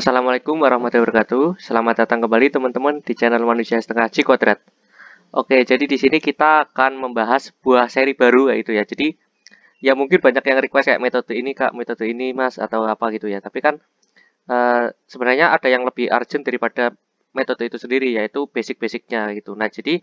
Assalamualaikum warahmatullahi wabarakatuh. Selamat datang kembali teman-teman di channel Manusia Setengah G Kuadrat. Oke, jadi di sini kita akan membahas sebuah seri baru yaitu ya. Jadi ya mungkin banyak yang request kayak metode ini Kak, metode ini Mas atau apa gitu ya. Tapi kan sebenarnya ada yang lebih urgent daripada metode itu sendiri yaitu basic-basicnya gitu. Nah, jadi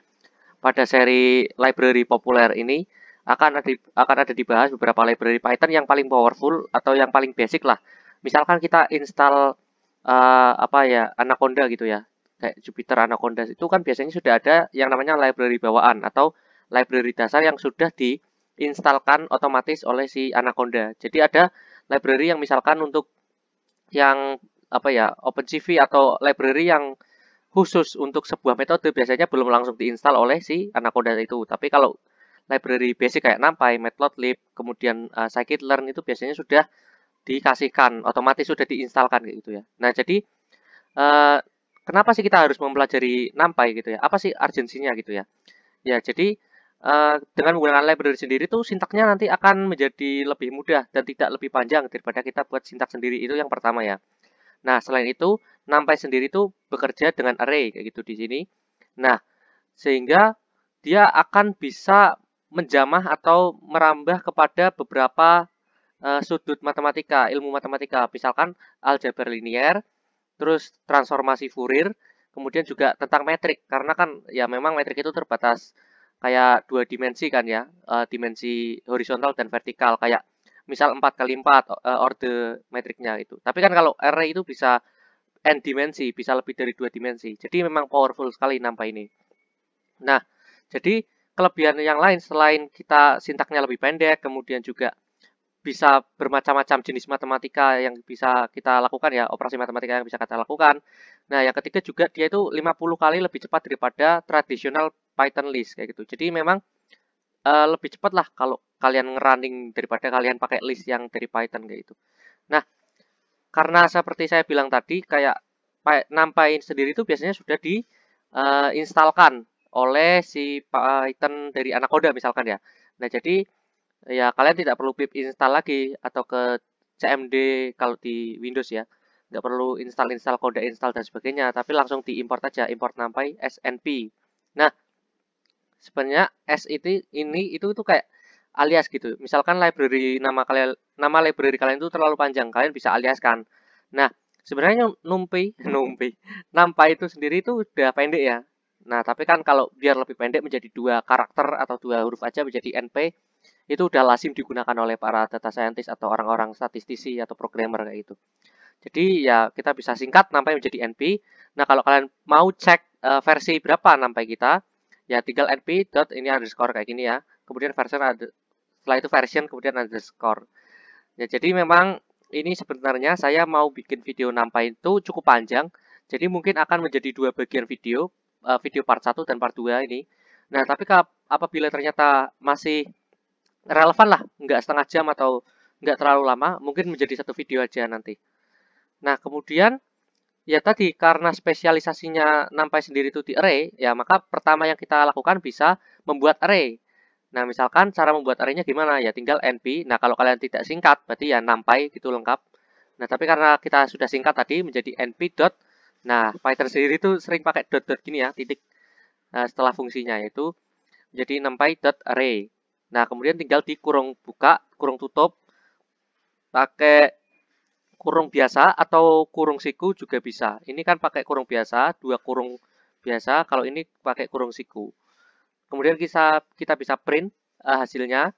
pada seri library populer ini akan ada dibahas beberapa library Python yang paling powerful atau yang paling basic lah. Misalkan kita install apa ya, Anaconda gitu ya, kayak Jupyter Anaconda itu kan biasanya sudah ada yang namanya library bawaan atau library dasar yang sudah diinstalkan otomatis oleh si Anaconda. Jadi ada library yang misalkan untuk yang apa ya, OpenCV atau library yang khusus untuk sebuah metode biasanya belum langsung diinstal oleh si Anaconda itu. Tapi kalau library basic kayak NumPy, Matplotlib, kemudian scikit-learn itu biasanya sudah dikasihkan, otomatis sudah diinstalkan kayak gitu ya. Nah, jadi uh, kenapa sih kita harus mempelajari NumPy gitu ya? Apa sih urgensinya gitu ya? Ya, jadi dengan menggunakan library sendiri tuh sintaknya nanti akan menjadi lebih mudah dan tidak lebih panjang daripada kita buat sintak sendiri. Itu yang pertama ya. Nah, selain itu, NumPy sendiri tuh bekerja dengan array kayak gitu di sini. Nah, sehingga dia akan bisa menjamah atau merambah kepada beberapa sudut matematika, ilmu matematika, misalkan aljabar linier, terus transformasi Fourier, kemudian juga tentang metrik, karena kan ya memang metrik itu terbatas kayak dua dimensi kan ya, dimensi horizontal dan vertikal, kayak misal 4 kali 4 orde metriknya itu. Tapi kan kalau array itu bisa n dimensi, bisa lebih dari 2 dimensi. Jadi memang powerful sekali NumPy ini. Nah, jadi kelebihan yang lain selain kita sintaknya lebih pendek, kemudian juga bisa bermacam-macam jenis matematika yang bisa kita lakukan ya, operasi matematika yang bisa kita lakukan. Nah, yang ketiga juga dia itu 50 kali lebih cepat daripada tradisional Python list kayak gitu. Jadi memang lebih cepat lah kalau kalian ngerunning daripada kalian pakai list yang dari Python kayak gitu. Nah, karena seperti saya bilang tadi kayak NumPy sendiri itu biasanya sudah diinstalkan oleh si Python dari Anaconda misalkan ya. Nah, jadi ya kalian tidak perlu pip install lagi atau ke cmd kalau di Windows ya. Nggak perlu install kode install dan sebagainya, tapi langsung diimport aja, import NumPy snp. Nah, sebenarnya S itu tuh kayak alias gitu. Misalkan nama library kalian itu terlalu panjang, kalian bisa aliaskan. Nah, sebenarnya NumPy itu sendiri itu udah pendek ya. Nah, tapi kan kalau biar lebih pendek menjadi 2 karakter atau 2 huruf aja menjadi NP, itu udah lazim digunakan oleh para data scientist atau orang-orang statistisi atau programmer kayak gitu. Jadi ya kita bisa singkat NumPy menjadi NP. Nah, kalau kalian mau cek versi berapa NumPy kita, ya tinggal np dot ini underscore kayak gini ya. Kemudian setelah itu version kemudian underscore. Ya, jadi memang ini sebenarnya saya mau bikin video NumPy itu cukup panjang. Jadi mungkin akan menjadi 2 bagian video, video part 1 dan part 2 ini. Nah, tapi apabila ternyata masih relevan lah, nggak setengah jam atau nggak terlalu lama, mungkin menjadi satu video aja nanti. Nah, kemudian ya tadi karena spesialisasinya NumPy sendiri itu di array, ya maka pertama yang kita lakukan bisa membuat array. Nah, misalkan cara membuat array-nya gimana? Ya tinggal np. Nah, kalau kalian tidak singkat, berarti ya NumPy gitu lengkap. Nah, tapi karena kita sudah singkat tadi menjadi np dot. Nah, Python sendiri itu sering pakai dot gini ya, titik setelah fungsinya yaitu menjadi NumPy dot array. Nah, kemudian tinggal di kurung buka, kurung tutup, pakai kurung biasa atau kurung siku juga bisa. Ini kan pakai kurung biasa, 2 kurung biasa. Kalau ini pakai kurung siku. Kemudian kita bisa print hasilnya.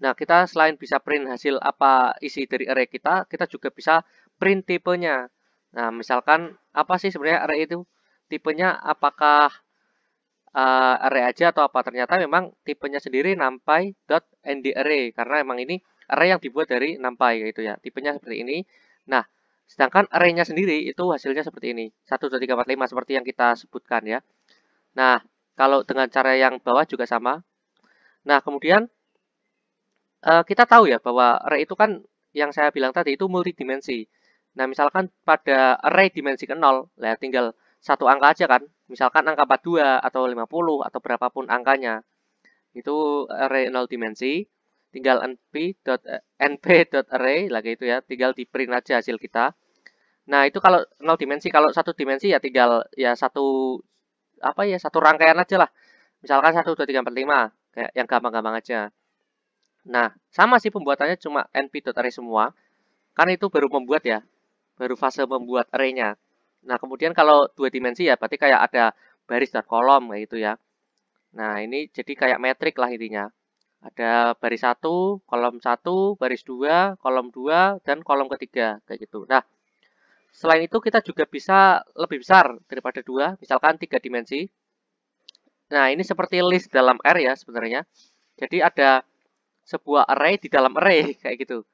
Nah, kita selain bisa print hasil apa isi dari array kita juga bisa print tipenya. Nah, misalkan apa sih sebenarnya array itu? Tipenya apakah array aja atau apa? Ternyata memang tipenya sendiri numpy.ndarray karena emang ini array yang dibuat dari NumPy gitu ya. Tipenya seperti ini. Nah, sedangkan array-nya sendiri itu hasilnya seperti ini. 1, 2, 3, 4, 5 seperti yang kita sebutkan ya. Nah, kalau dengan cara yang bawah juga sama. Nah, kemudian kita tahu ya bahwa array itu kan yang saya bilang tadi itu multidimensi. Nah, misalkan pada array dimensi ke 0, ya tinggal satu angka aja kan. Misalkan angka 42 atau 50 atau berapapun angkanya. Itu array 0 dimensi. Tinggal np.array lagi itu ya, tinggal di print aja hasil kita. Nah, itu kalau 0 dimensi, kalau satu dimensi ya tinggal ya satu apa ya, satu rangkaian aja lah. Misalkan 1, 2, 3, 4, 5 kayak yang gampang-gampang aja. Nah, sama sih pembuatannya cuma np.array semua. Kan itu baru membuat ya, baru fase membuat array-nya. Nah, kemudian kalau dua dimensi ya berarti kayak ada baris dan kolom kayak gitu ya. Nah, ini jadi kayak metrik lah intinya. Ada baris 1, baris 2, kolom 2, dan kolom ketiga kayak gitu. Nah, selain itu kita juga bisa lebih besar daripada 2, misalkan 3 dimensi. Nah, ini seperti list dalam R ya sebenarnya. Jadi ada sebuah array di dalam array kayak gitu.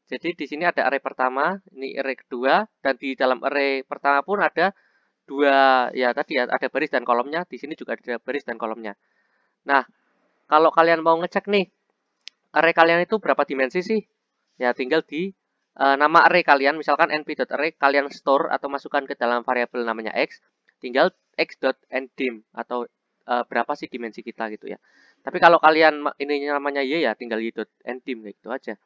Jadi di sini ada array pertama, ini array kedua, dan di dalam array pertama pun ada dua, ya tadi ya, ada baris dan kolomnya. Di sini juga ada baris dan kolomnya. Nah, kalau kalian mau ngecek nih, array kalian itu berapa dimensi sih? Ya tinggal di nama array kalian, misalkan np.array, kalian store atau masukkan ke dalam variabel namanya x, tinggal x.ndim atau berapa sih dimensi kita gitu ya. Tapi kalau kalian ini namanya y ya tinggal y.ndim gitu aja.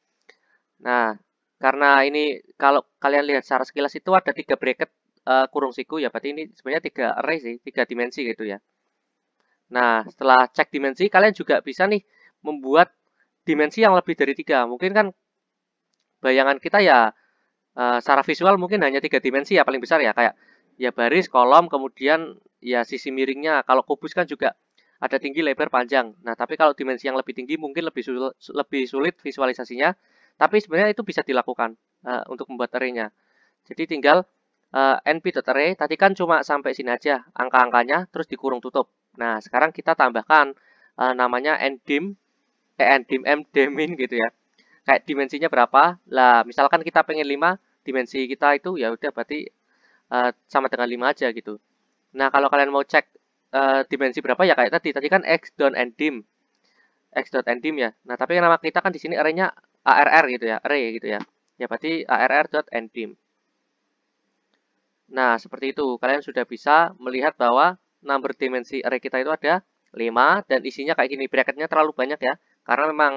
Nah, karena ini kalau kalian lihat secara sekilas itu ada 3 bracket kurung siku ya, berarti ini sebenarnya 3 array sih, 3 dimensi gitu ya. Nah, setelah cek dimensi, kalian juga bisa nih membuat dimensi yang lebih dari 3. Mungkin kan bayangan kita ya secara visual mungkin hanya 3 dimensi ya paling besar ya, kayak ya baris, kolom, kemudian ya sisi miringnya. Kalau kubus kan juga ada tinggi, lebar, panjang. Nah, tapi kalau dimensi yang lebih tinggi mungkin lebih sulit visualisasinya, tapi sebenarnya itu bisa dilakukan untuk membuat array-nya. Jadi tinggal np.array tadi kan cuma sampai sini aja angka-angkanya, terus dikurung tutup. Nah, sekarang kita tambahkan namanya ndim, ndim, mdemin gitu ya. Kayak dimensinya berapa? Lah, misalkan kita pengen 5, dimensi kita itu ya udah berarti sama dengan 5 aja gitu. Nah, kalau kalian mau cek dimensi berapa ya kayak tadi. Tadi kan x.ndim. X.ndim ya. Nah, tapi nama kita kan di sini array-nya arr gitu ya, array gitu ya. Ya berarti arr.ndim. Nah, seperti itu. Kalian sudah bisa melihat bahwa number dimensi array kita itu ada 5 dan isinya kayak gini. Bracketnya terlalu banyak ya. Karena memang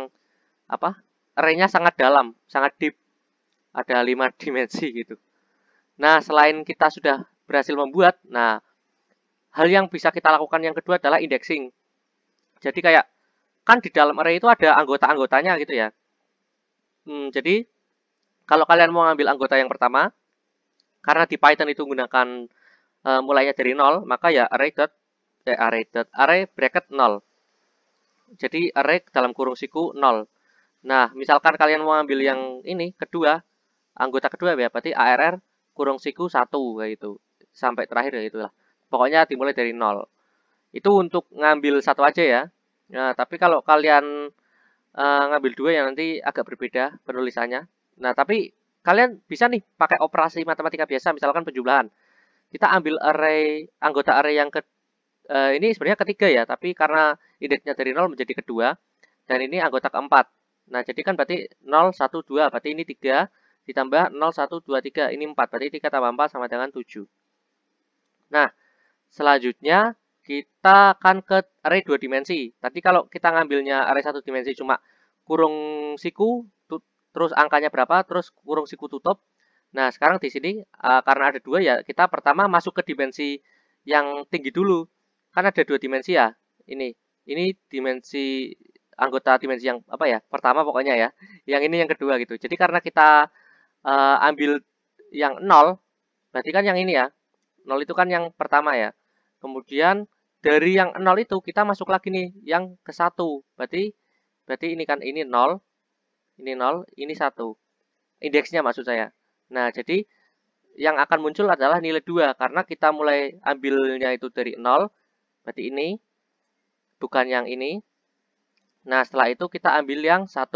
apa? Array-nya sangat dalam, sangat deep. Ada 5 dimensi gitu. Nah, selain kita sudah berhasil membuat, nah, hal yang bisa kita lakukan yang kedua adalah indexing. Jadi kayak, kan di dalam array itu ada anggota-anggotanya gitu ya. Jadi, kalau kalian mau ngambil anggota yang pertama, karena di Python itu menggunakan mulainya dari 0, maka ya array bracket 0. Jadi array dalam kurung siku 0. Nah, misalkan kalian mau ambil yang ini kedua, anggota kedua ya, berarti arr kurung siku 1 kayak gitu. Sampai terakhir ya itulah. Pokoknya dimulai dari 0. Itu untuk ngambil satu aja ya. Nah, tapi kalau kalian ngambil dua ya nanti agak berbeda penulisannya. Nah, tapi kalian bisa nih pakai operasi matematika biasa, misalkan penjumlahan. Kita ambil anggota array yang ini sebenarnya ketiga ya, tapi karena indeksnya dari 0 menjadi kedua, dan ini anggota keempat. Nah, jadi kan berarti 0, 1, 2, berarti ini 3, ditambah 0, 1, 2, 3, ini 4, berarti 3 tambah 4 sama dengan 7. Nah, selanjutnya kita akan ke array 2 dimensi. Tadi kalau kita ngambilnya array 1 dimensi cuma kurung siku, terus angkanya berapa, terus kurung siku tutup. Nah, sekarang di sini karena ada 2 ya, kita pertama masuk ke dimensi yang tinggi dulu. Kan ada 2 dimensi ya. Ini dimensi anggota dimensi yang apa ya? Pertama pokoknya ya. Yang ini yang kedua gitu. Jadi karena kita ambil yang 0, berarti kan yang ini ya. 0 itu kan yang pertama ya. Kemudian dari yang 0 itu kita masuk lagi nih yang ke 1. Berarti ini kan ini 0, ini 1. Indeksnya maksud saya. Nah, jadi yang akan muncul adalah nilai 2 karena kita mulai ambilnya itu dari 0. Berarti ini bukan yang ini. Nah, setelah itu kita ambil yang 1.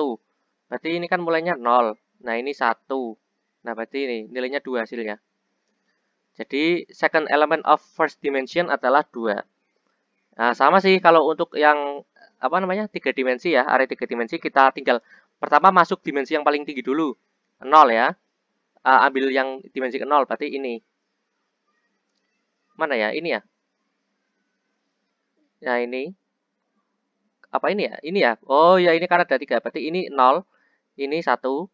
Berarti ini kan mulainya 0. Nah, ini 1. Nah, berarti ini nilainya 2 hasilnya. Jadi, second element of first dimension adalah 2. Nah, sama sih kalau untuk yang apa namanya 3 dimensi ya, array 3 dimensi kita tinggal pertama masuk dimensi yang paling tinggi dulu. 0 ya. Ambil yang dimensi ke 0, berarti ini. Mana ya? Ini ya. Nah, ini. Apa ini ya? Ini ya. Oh ya, ini karena ada 3. Berarti ini 0, ini 1.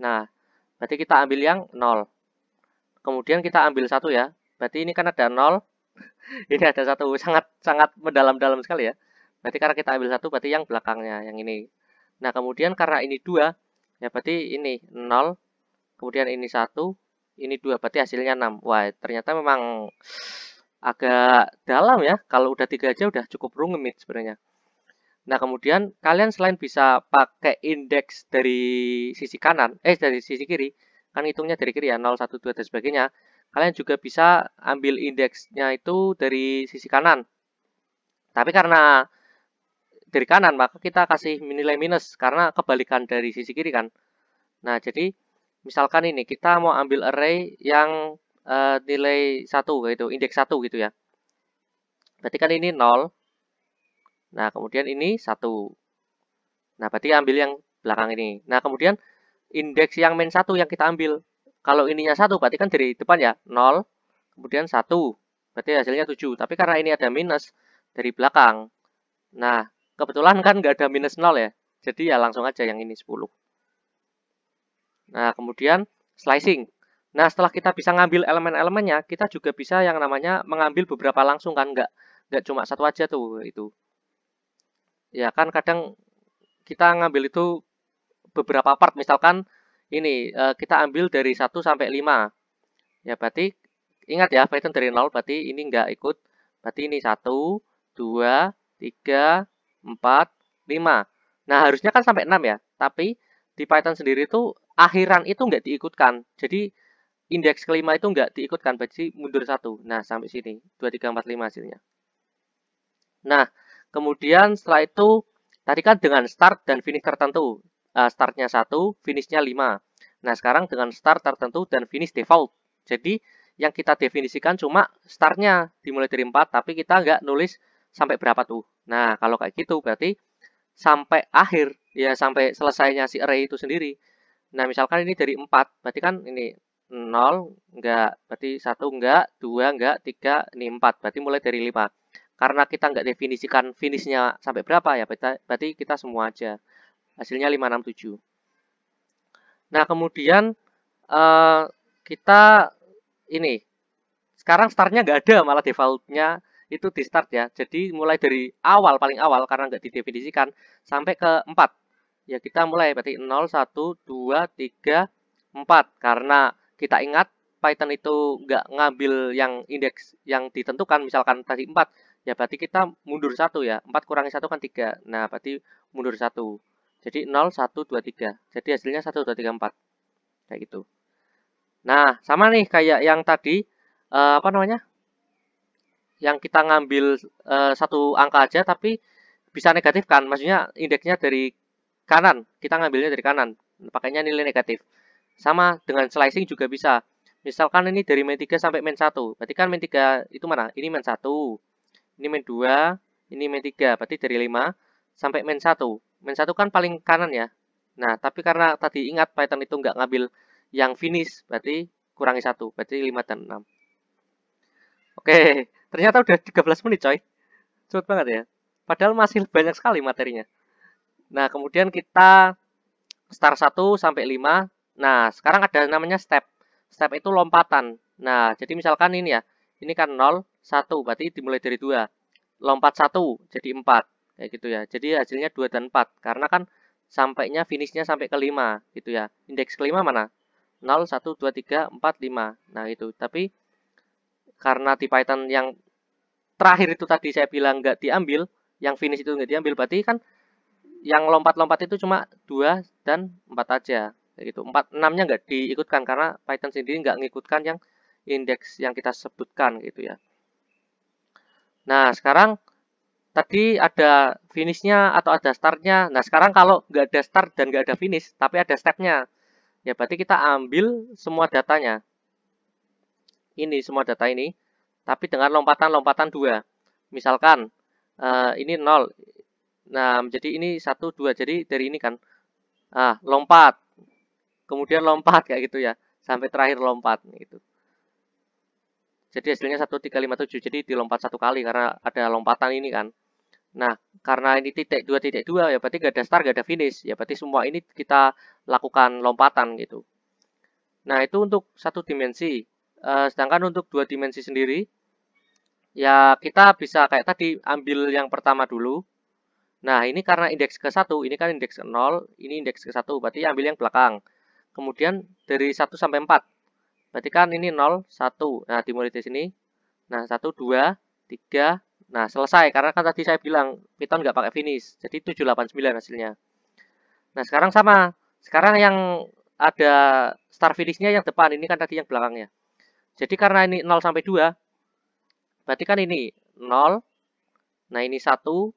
Nah, berarti kita ambil yang 0. kemudian kita ambil 1 ya. Berarti ini kan ada 0, ini ada 1, sangat mendalam-dalam sekali ya. Berarti karena kita ambil 1 berarti yang belakangnya, yang ini. Nah, kemudian karena ini 2, ya berarti ini 0, kemudian ini 1, ini 2, berarti hasilnya 6. Wah, ternyata memang agak dalam ya. Kalau udah 3 aja udah cukup rumit sebenarnya. Nah, kemudian kalian selain bisa pakai indeks dari sisi kanan, dari sisi kiri, kan hitungnya dari kiri ya, 0, 1, 2, dan sebagainya. Kalian juga bisa ambil indeksnya itu dari sisi kanan. Tapi karena dari kanan, maka kita kasih nilai minus, karena kebalikan dari sisi kiri kan. Nah, jadi misalkan ini, kita mau ambil array yang nilai 1, gitu, indeks 1 gitu ya. Berarti kan ini 0, nah kemudian ini 1. Nah, berarti ambil yang belakang ini. Nah, kemudian indeks yang min 1 yang kita ambil. Kalau ininya 1, berarti kan dari depan ya, 0, kemudian 1. Berarti hasilnya 7. Tapi karena ini ada minus dari belakang. Nah, kebetulan kan nggak ada minus 0 ya. Jadi ya langsung aja yang ini 10. Nah, kemudian slicing. Nah, setelah kita bisa ngambil elemen-elemennya, kita juga bisa yang namanya mengambil beberapa langsung kan. Nggak cuma satu aja tuh itu. Ya kan kadang kita ngambil itu beberapa part, misalkan ini kita ambil dari 1 sampai 5. Ya berarti ingat ya, Python dari 0 berarti ini enggak ikut. Berarti ini 1, 2, 3, 4, 5. Nah, harusnya kan sampai 6 ya. Tapi di Python sendiri itu akhiran itu enggak diikutkan. Jadi indeks kelima itu enggak diikutkan, berarti mundur 1. Nah, sampai sini 2, 3, 4, 5 hasilnya. Nah, kemudian setelah itu tadi kan dengan start dan finish tertentu. Startnya 1, finishnya 5. Nah, sekarang dengan start tertentu dan finish default. Jadi, yang kita definisikan cuma startnya dimulai dari 4, tapi kita nggak nulis sampai berapa tuh. Nah, kalau kayak gitu berarti sampai akhir, ya sampai selesainya si array itu sendiri. Nah, misalkan ini dari 4, berarti kan ini 0, enggak, berarti 1 enggak, 2 enggak, 3, ini 4, berarti mulai dari 5. Karena kita nggak definisikan finishnya sampai berapa ya, berarti kita semua aja. Hasilnya 5, 6, 7. Nah, kemudian kita ini, sekarang startnya nggak ada, malah defaultnya itu di start ya. Jadi mulai dari awal, paling awal, karena nggak didefinisikan, sampai ke 4. Ya kita mulai, berarti 0, 1, 2, 3, 4. Karena kita ingat, Python itu nggak ngambil yang indeks yang ditentukan, misalkan tadi 4. Ya berarti kita mundur 1 ya. 4 kurangi 1 kan 3. Nah, berarti mundur 1. Jadi 0, 1, 2, 3. Jadi hasilnya 1, 2, 3, 4. Kayak gitu. Nah, sama nih kayak yang tadi, apa namanya? Yang kita ngambil satu angka aja, tapi bisa negatif kan? Maksudnya indeksnya dari kanan. Kita ngambilnya dari kanan. Pakainya nilai negatif. Sama dengan slicing juga bisa. Misalkan ini dari min 3 sampai min 1. Berarti kan min 3 itu mana? Ini min 1. Ini min 2. Ini min 3. Berarti dari 5 sampai min 1. Min 1 kan paling kanan ya. Nah, tapi karena tadi ingat Python itu nggak ngambil yang finish, berarti kurangi 1. Berarti 5 dan 6. Oke, ternyata udah 13 menit coy. Cepet banget ya. Padahal masih banyak sekali materinya. Nah, kemudian kita start 1 sampai 5. Nah, sekarang ada namanya step. Step itu lompatan. Nah, jadi misalkan ini ya. Ini kan 0, 1. Berarti dimulai dari 2. Lompat 1 jadi 4. Kayak gitu ya. Jadi hasilnya 2 dan 4. Karena kan sampainya finishnya sampai ke 5. Gitu ya. Indeks kelima mana? 0, 1, 2, 3, 4, 5. Nah, itu. Tapi karena di Python yang terakhir itu tadi saya bilang nggak diambil, yang finish itu nggak diambil, berarti kan yang lompat-lompat itu cuma 2 dan 4 aja. Kayak gitu. 4, 6-nya nggak diikutkan karena Python sendiri nggak ngikutkan yang indeks yang kita sebutkan gitu ya. Nah, sekarang tadi ada finishnya atau ada startnya. Nah, sekarang kalau nggak ada start dan nggak ada finish, tapi ada stepnya, ya berarti kita ambil semua datanya. Ini semua data ini, tapi dengan lompatan-lompatan 2. Misalkan ini 0. Nah, menjadi ini 1, 2. Jadi dari ini kan lompat. Kemudian lompat kayak gitu ya. Sampai terakhir lompat gitu. Jadi hasilnya 1, 3, 5, 7. Jadi dilompat satu kali karena ada lompatan ini kan. Nah, karena ini titik 2, titik 2 ya berarti gak ada start, gak ada finish. Ya berarti semua ini kita lakukan lompatan gitu. Nah, itu untuk satu dimensi. Sedangkan untuk dua dimensi sendiri, ya kita bisa kayak tadi ambil yang pertama dulu. Nah, ini karena indeks ke 1, ini kan indeks ke 0, ini indeks ke 1, berarti ambil yang belakang. Kemudian dari 1 sampai 4, berarti kan ini 0, 1. Nah, dimulai dari sini. Nah, 1, 2, 3. Nah, selesai. Karena kan tadi saya bilang Python nggak pakai finish. Jadi 789 hasilnya. Nah, sekarang sama. Sekarang yang ada start finishnya yang depan. Ini kan tadi yang belakangnya. Jadi karena ini 0 sampai 2, berarti kan ini 0. Nah, ini 1.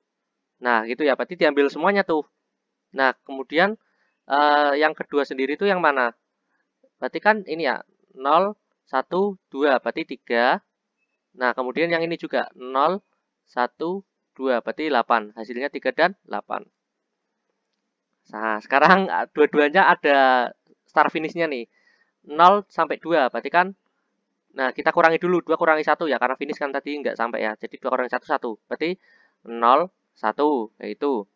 Nah, gitu ya. Berarti diambil semuanya tuh. Nah, kemudian yang kedua sendiri itu yang mana? Berarti kan ini ya, 0, 1, 2, berarti 3. Nah, kemudian yang ini juga 0, 1, 2, berarti 8. Hasilnya 3 dan 8. Nah, sekarang dua-duanya ada start finishnya nih. 0 sampai 2, berarti kan, nah kita kurangi dulu, 2 kurangi 1 ya, karena finish kan tadi nggak sampai ya. Jadi 2 kurangi 1, 1. Berarti 0, 1, yaitu.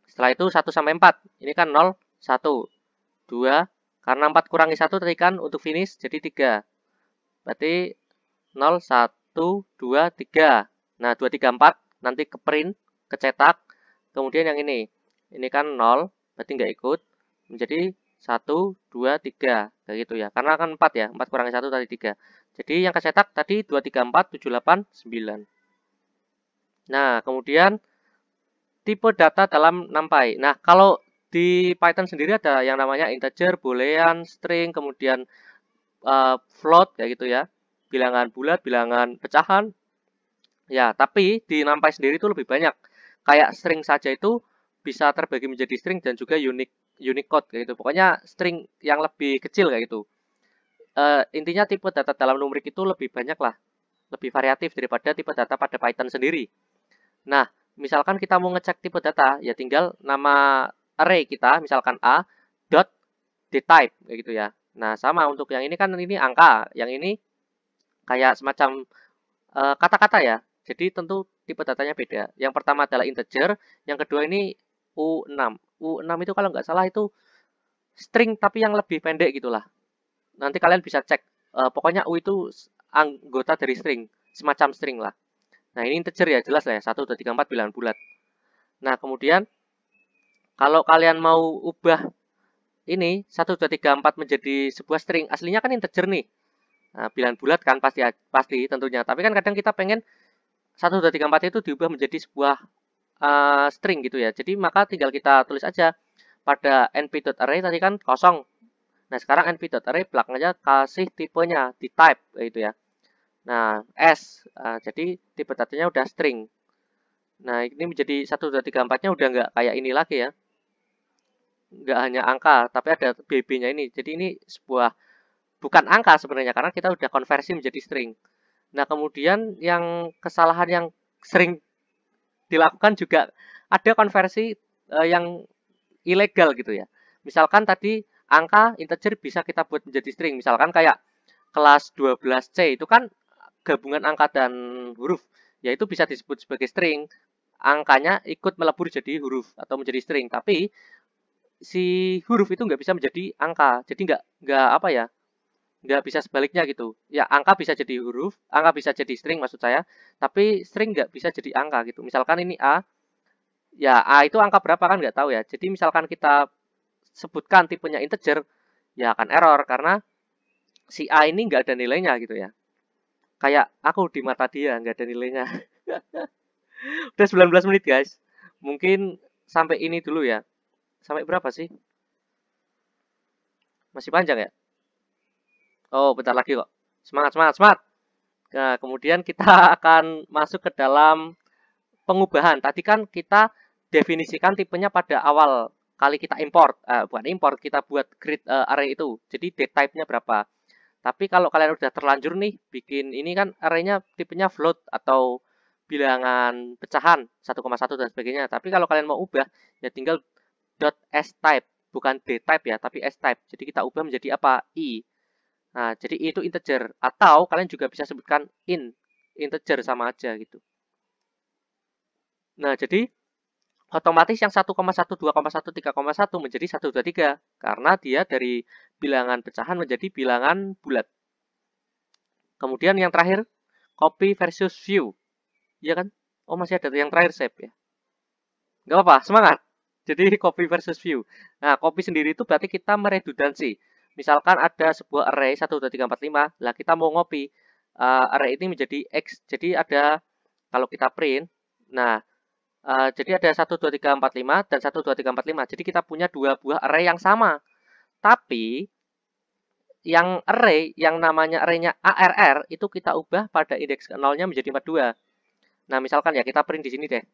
Setelah itu 1 sampai 4. Ini kan 0, 1, 2. Karena 4 kurangi 1 tadi kan untuk finish, jadi 3. Berarti 0, 1, 2, 3. Nah, 2, 3, 4 nanti ke print, kecetak. Kemudian yang ini kan 0, berarti nggak ikut. Menjadi 1, 2, 3. Kayak gitu ya. Karena kan 4 ya, 4 kurangi 1 tadi 3. Jadi yang kecetak tadi 2, 3, 4, 7, 8, 9. Nah, kemudian tipe data dalam NumPy. Nah, kalau di Python sendiri ada yang namanya integer, boolean, string, kemudian float kayak gitu ya. Bilangan bulat, bilangan pecahan. Ya, tapi di NumPy sendiri itu lebih banyak. Kayak string saja itu bisa terbagi menjadi string dan juga Unicode kayak gitu. Pokoknya string yang lebih kecil kayak gitu. Intinya tipe data dalam numerik itu lebih banyak lah, lebih variatif daripada tipe data pada Python sendiri. Nah, misalkan kita mau ngecek tipe data, ya tinggal nama array kita, misalkan A, dot dtype kayak gitu ya. Nah, sama untuk yang ini kan ini angka, yang ini kayak semacam kata-kata ya. Jadi tentu tipe datanya beda. Yang pertama adalah integer, yang kedua ini U6. U6 itu kalau nggak salah itu string tapi yang lebih pendek gitulah. Nanti kalian bisa cek. Pokoknya U itu anggota dari string, semacam string lah. Nah, ini integer ya, jelas lah ya. 1, 2, 3, 4 bilangan bulat. Nah, kemudian kalau kalian mau ubah ini 1, 2, 3, 4 menjadi sebuah string, aslinya kan integer nih. Nah, bilangan bulat kan pasti tentunya. Tapi kan kadang kita pengen 1, 2, 3, 4 itu diubah menjadi sebuah string gitu ya. Jadi maka tinggal kita tulis aja pada np.array tadi kan kosong. Nah, sekarang np.array belakangnya kasih tipenya di type gitu ya. Nah, S. Jadi tipe datanya udah string. Nah, ini menjadi 1, 2, 3, 4-nya udah nggak kayak ini lagi ya. Nggak hanya angka, tapi ada BB-nya ini. Jadi ini sebuah bukan angka sebenarnya karena kita udah konversi menjadi string. Nah, kemudian yang kesalahan yang sering dilakukan juga ada konversi yang ilegal gitu ya. Misalkan tadi angka integer bisa kita buat menjadi string. Misalkan kayak kelas 12C itu kan gabungan angka dan huruf. Ya itu bisa disebut sebagai string. Angkanya ikut melebur jadi huruf atau menjadi string. Tapi si huruf itu nggak bisa menjadi angka. Jadi nggak apa ya, nggak bisa sebaliknya gitu. Ya angka bisa jadi huruf, angka bisa jadi string maksud saya. Tapi string nggak bisa jadi angka gitu. Misalkan ini A, ya A itu angka berapa kan nggak tahu ya. Jadi misalkan kita sebutkan tipenya integer, ya akan error karena si A ini nggak ada nilainya gitu ya. Kayak aku di mata dia nggak ada nilainya. Udah 19 menit guys. Mungkin sampai ini dulu ya. Sampai berapa sih? Masih panjang ya? Oh, bentar lagi kok. Semangat, semangat, semangat. Nah, kemudian kita akan masuk ke dalam pengubahan. Tadi kan kita definisikan tipenya pada awal kali kita import. Bukan import, kita buat create array itu. Jadi date type-nya berapa. Tapi kalau kalian udah terlanjur nih bikin ini kan arraynya tipenya float atau bilangan pecahan 1,1 dan sebagainya. Tapi kalau kalian mau ubah ya tinggal .s-type, bukan d-type ya, tapi s-type. Jadi kita ubah menjadi apa? I. Nah, jadi I itu integer atau kalian juga bisa sebutkan integer sama aja gitu. Nah, jadi otomatis yang 1,1, 2,1, 3,1 menjadi 1, 2, 3 karena dia dari bilangan pecahan menjadi bilangan bulat. Kemudian yang terakhir, copy versus view. Iya kan? Oh, masih ada yang terakhir save ya. Nggak apa-apa, semangat. Jadi copy versus view. Nah, copy sendiri itu berarti kita meredundansi. Misalkan ada sebuah array 1, 2, 3, 4, 5. Lah kita mau ngopi array ini menjadi X. Jadi ada, kalau kita print, nah jadi ada 1, 2, 3, 4, 5 dan 1, 2, 3, 4, 5. Jadi kita punya dua buah array yang sama. Tapi yang array yang namanya arraynya ARR itu kita ubah pada indeks ke 0-nya menjadi 42. Nah, misalkan ya kita print di sini deh.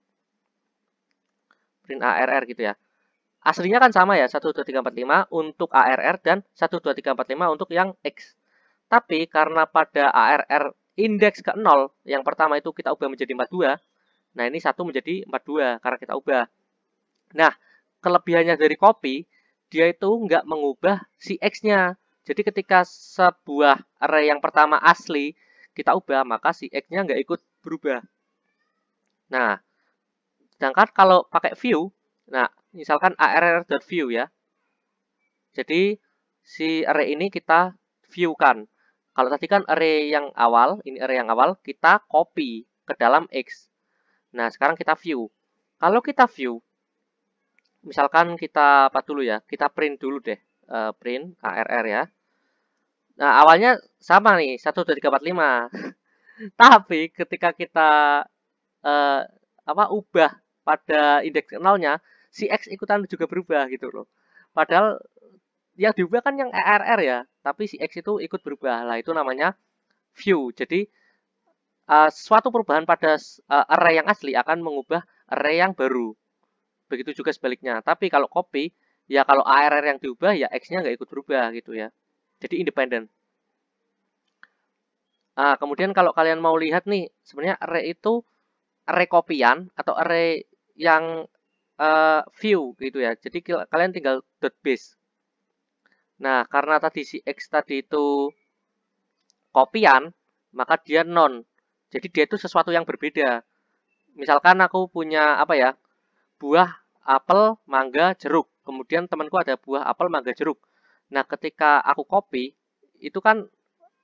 Print ARR gitu ya. Aslinya kan sama ya, 1, 2, 3, 4, 5 untuk ARR dan 1, 2, 3, 4, 5 untuk yang X. Tapi karena pada ARR indeks ke 0, yang pertama itu kita ubah menjadi 42, nah ini 1 menjadi 42 karena kita ubah. Nah, kelebihannya dari copy, dia itu nggak mengubah si X-nya. Jadi ketika sebuah array yang pertama asli kita ubah, maka si X-nya nggak ikut berubah. Nah, sedangkan kalau pakai view, nah misalkan arr.view ya. Jadi si array ini kita view-kan. Kalau tadi kan array yang awal, ini array yang awal, kita copy ke dalam X. Nah, sekarang kita view. Kalau kita view, misalkan kita apa dulu ya? Kita print dulu deh. Print ARR ya. Nah, awalnya sama nih, 1, 2, 3, 4, 5. Tapi ketika kita eh, ubah pada indeks nolnya, si X ikutan juga berubah gitu loh. Padahal yang diubah kan yang ARR ya, tapi si X itu ikut berubah. Lah itu namanya view. Jadi suatu perubahan pada array yang asli akan mengubah array yang baru. Begitu juga sebaliknya. Tapi kalau copy, ya kalau ARR yang diubah, ya X-nya nggak ikut berubah gitu ya. Jadi independen. Kemudian kalau kalian mau lihat nih, sebenarnya array itu array copyan atau array yang view gitu ya. Jadi kalian tinggal dot base. Nah, karena tadi si X tadi itu copyan, maka dia non. Jadi dia itu sesuatu yang berbeda. Misalkan aku punya apa ya? Buah apel, mangga, jeruk. Kemudian temanku ada buah apel, mangga, jeruk. Nah, ketika aku copy, itu kan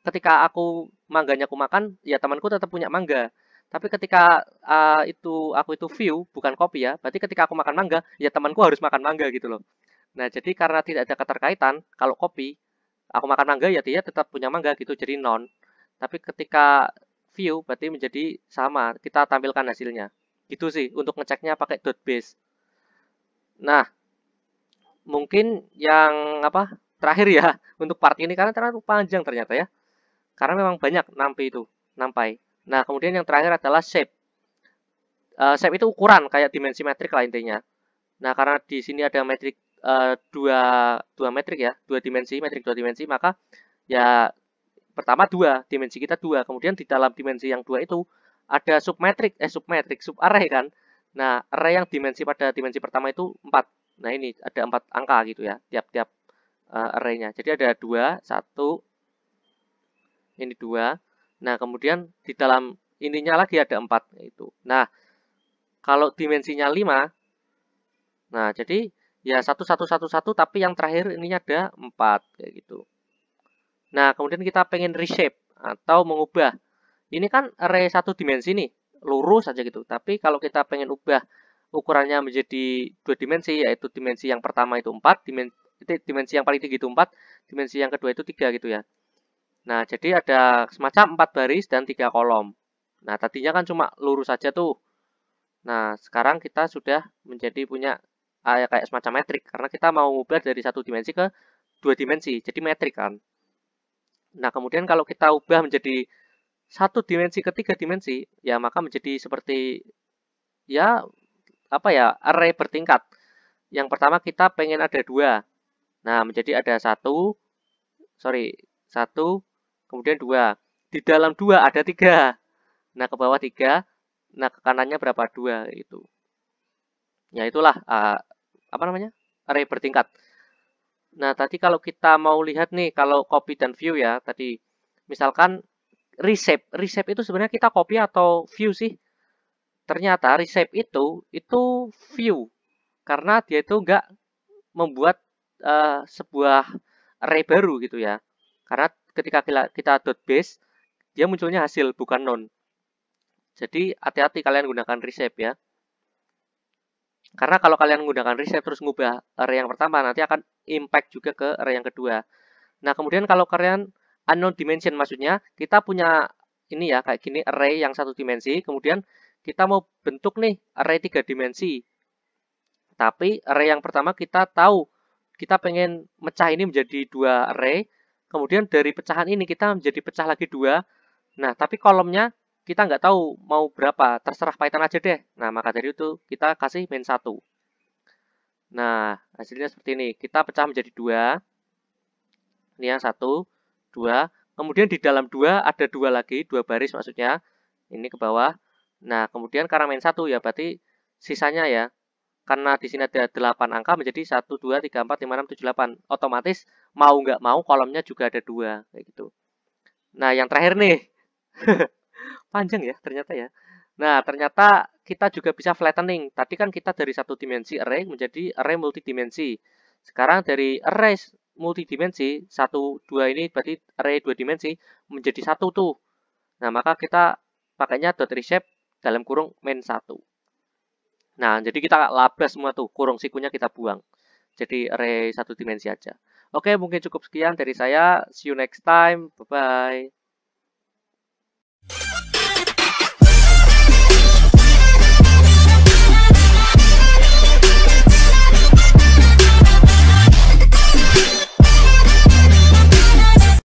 ketika aku mangganya aku makan, ya temanku tetap punya mangga. Tapi ketika aku itu view, bukan copy ya. Berarti ketika aku makan mangga, ya temanku harus makan mangga gitu loh. Nah, jadi karena tidak ada keterkaitan, kalau copy, aku makan mangga ya dia tetap punya mangga gitu, jadi non. Tapi ketika view berarti menjadi sama, kita tampilkan hasilnya. Gitu sih untuk ngeceknya pakai dot base. Nah, mungkin yang terakhir ya untuk part ini karena terlalu panjang ternyata ya. Karena memang banyak nampai. Nah, kemudian yang terakhir adalah shape. Shape itu ukuran kayak dimensi metrik lah intinya. Nah, karena di sini ada metrik dua metrik ya, metrik dua dimensi, maka ya pertama dimensi kita dua. Kemudian di dalam dimensi yang dua itu ada sub array kan. Nah, array yang dimensi pada dimensi pertama itu 4. Nah, ini ada 4 angka gitu ya, tiap-tiap array-nya. Jadi ada 2, 1, ini 2. Nah, kemudian di dalam ininya lagi ada 4 itu. Nah, kalau dimensinya 5, nah jadi ya 1, 1, 1, 1, tapi yang terakhir ininya ada 4 kayak gitu. Nah, kemudian kita pengen reshape atau mengubah. Ini kan array satu dimensi nih, lurus saja gitu. Tapi kalau kita pengen ubah ukurannya menjadi 2 dimensi, yaitu dimensi yang pertama itu 4, dimensi yang paling tinggi itu 4, dimensi yang kedua itu 3 gitu ya. Nah, jadi ada semacam 4 baris dan 3 kolom. Nah, tadinya kan cuma lurus saja tuh. Nah, sekarang kita sudah menjadi punya kayak semacam metrik. Karena kita mau ubah dari satu dimensi ke 2 dimensi. Jadi metrik kan. Nah, kemudian kalau kita ubah menjadi satu dimensi ke 3 dimensi, ya maka menjadi seperti ya array bertingkat. Yang pertama kita pengen ada 2. Nah, menjadi ada satu, kemudian 2. Di dalam 2 ada 3. Nah, ke bawah 3. Nah, ke kanannya berapa? 2 itu. Ya itulah array bertingkat. Nah, tadi kalau kita mau lihat nih kalau copy dan view ya, tadi misalkan reshape itu sebenarnya kita copy atau view sih? Ternyata reshape itu view karena dia itu nggak membuat sebuah array baru gitu ya. Karena ketika kita dot base dia munculnya hasil, bukan non. Jadi hati-hati kalian gunakan reshape ya. Karena kalau kalian menggunakan reshape terus ngubah array yang pertama, nanti akan impact juga ke array yang kedua. Nah, kemudian kalau kalian unknown dimension, maksudnya kita punya ini ya, kayak gini, array yang satu dimensi, kemudian kita mau bentuk nih array 3 dimensi. Tapi array yang pertama kita tahu, kita pengen mecah ini menjadi 2 array, kemudian dari pecahan ini kita menjadi pecah lagi 2. Nah, tapi kolomnya kita nggak tahu mau berapa, terserah Python aja deh. Nah, maka dari itu kita kasih main 1. Nah, hasilnya seperti ini. Kita pecah menjadi 2. Ini yang 1, 2. Kemudian di dalam 2 ada 2 lagi, 2 baris maksudnya. Ini ke bawah. Nah, kemudian karena main 1 ya, berarti sisanya ya. Karena di sini ada 8 angka menjadi 1, 2, 3, 4, 5, 6, 7, 8. Otomatis mau nggak mau kolomnya juga ada 2. Kayak gitu. Nah, yang terakhir nih. Panjang ya ternyata ya. Nah, ternyata kita juga bisa flattening. Tadi kan kita dari satu dimensi array menjadi array multidimensi. Sekarang dari array multidimensi, 1, 2 ini berarti array 2 dimensi, menjadi 1 tuh. Nah, maka kita pakainya dot reshape dalam kurung main 1. Nah, jadi kita labas semua tuh, kurung sikunya kita buang. Jadi array 1 dimensi aja. Oke, mungkin cukup sekian dari saya. See you next time. Bye-bye.